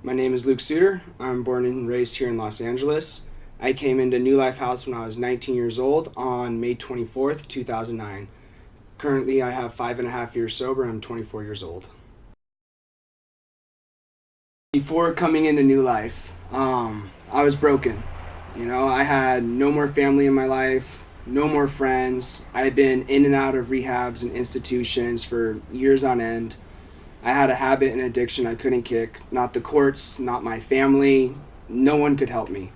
My name is Luke Suter. I'm born and raised here in Los Angeles. I came into New Life House when I was 19 years old on May 24th, 2009. Currently, I have 5.5 years sober. I'm 24 years old. Before coming into New Life, I was broken. I had no more family in my life, no more friends. I had been in and out of rehabs and institutions for years on end. I had a habit and addiction I couldn't kick. Not the courts, not my family. No one could help me.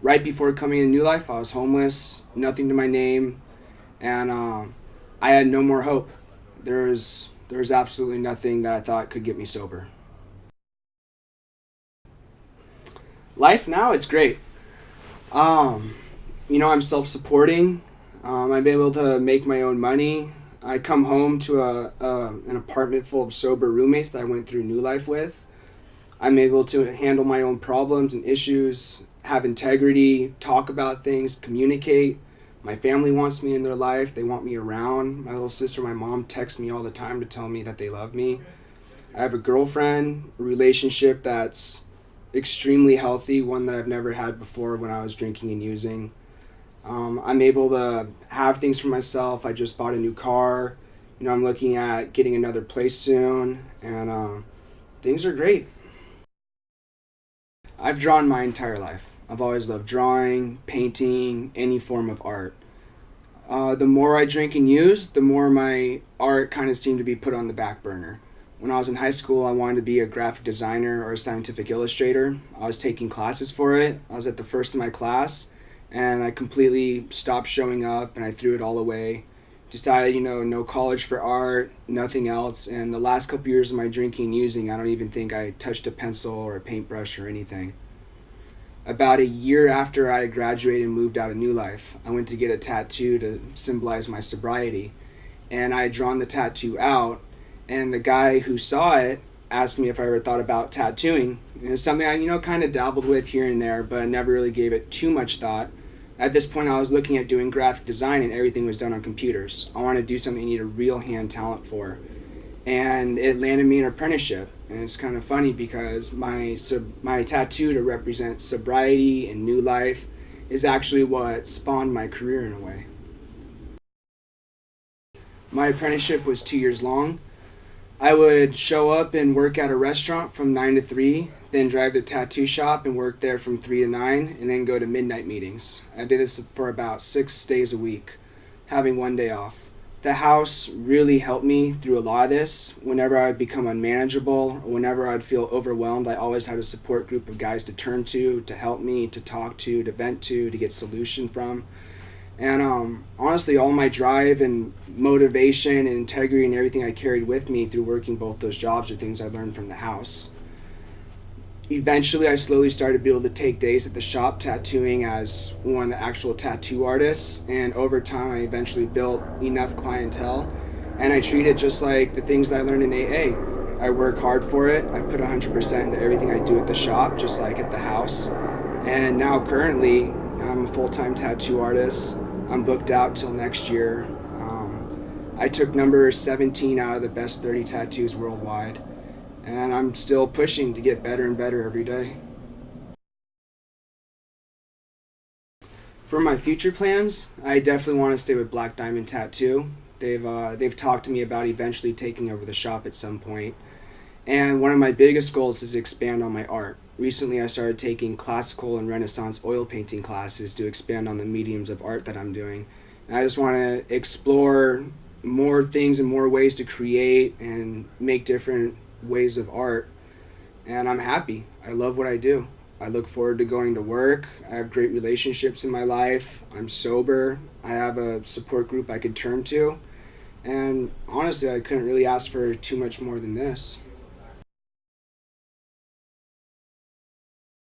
Right before coming into New Life, I was homeless, nothing to my name, and I had no more hope. There was absolutely nothing that I thought could get me sober. Life now, it's great. I'm self-supporting. I'm able to make my own money. I come home to an apartment full of sober roommates that I went through New Life with. I'm able to handle my own problems and issues, have integrity, talk about things, communicate. My family wants me in their life. They want me around. My little sister, my mom text me all the time to tell me that they love me. I have a girlfriend, a relationship that's extremely healthy, one that I've never had before when I was drinking and using. I'm able to have things for myself. I just bought a new car. I'm looking at getting another place soon, and things are great. I've drawn my entire life. I've always loved drawing, painting, any form of art. The more I drink and use, the more my art kind of seemed to be put on the back burner. When I was in high school, I wanted to be a graphic designer or a scientific illustrator. I was taking classes for it. I was at the first of my class, and I completely stopped showing up, and I threw it all away. Decided, no college for art, nothing else. And the last couple years of my drinking and using, I don't even think I touched a pencil or a paintbrush or anything. About a year after I graduated and moved out of New Life, I went to get a tattoo to symbolize my sobriety. And I had drawn the tattoo out, and the guy who saw it asked me if I ever thought about tattooing. It was something I, kind of dabbled with here and there, but I never really gave it too much thought. At this point, I was looking at doing graphic design, and everything was done on computers. I wanted to do something you need a real hand talent for. And it landed me an apprenticeship. And it's kind of funny because my tattoo to represent sobriety and New Life is actually what spawned my career in a way. My apprenticeship was 2 years long. I would show up and work at a restaurant from 9 to 3, then drive to the tattoo shop and work there from 3 to 9, and then go to midnight meetings. I did this for about 6 days a week, having one day off. The house really helped me through a lot of this. Whenever I'd become unmanageable, or whenever I'd feel overwhelmed, I always had a support group of guys to turn to help me, to talk to vent to get solution from. And honestly, all my drive and motivation and integrity and everything I carried with me through working both those jobs are things I learned from the house. Eventually, I slowly started to be able to take days at the shop tattooing as one of the actual tattoo artists. And over time, I eventually built enough clientele. And I treat it just like the things that I learned in AA. I work hard for it. I put 100% into everything I do at the shop, just like at the house. And now currently, I'm a full-time tattoo artist. I'm booked out till next year. I took number 17 out of the best 30 tattoos worldwide, and I'm still pushing to get better and better every day. For my future plans, I definitely want to stay with Black Diamond Tattoo. They've talked to me about eventually taking over the shop at some point. And one of my biggest goals is to expand on my art. Recently, I started taking classical and Renaissance oil painting classes to expand on the mediums of art that I'm doing. And I just want to explore more things and more ways to create and make different ways of art. And I'm happy. I love what I do. I look forward to going to work. I have great relationships in my life. I'm sober. I have a support group I could turn to. And honestly, I couldn't really ask for too much more than this.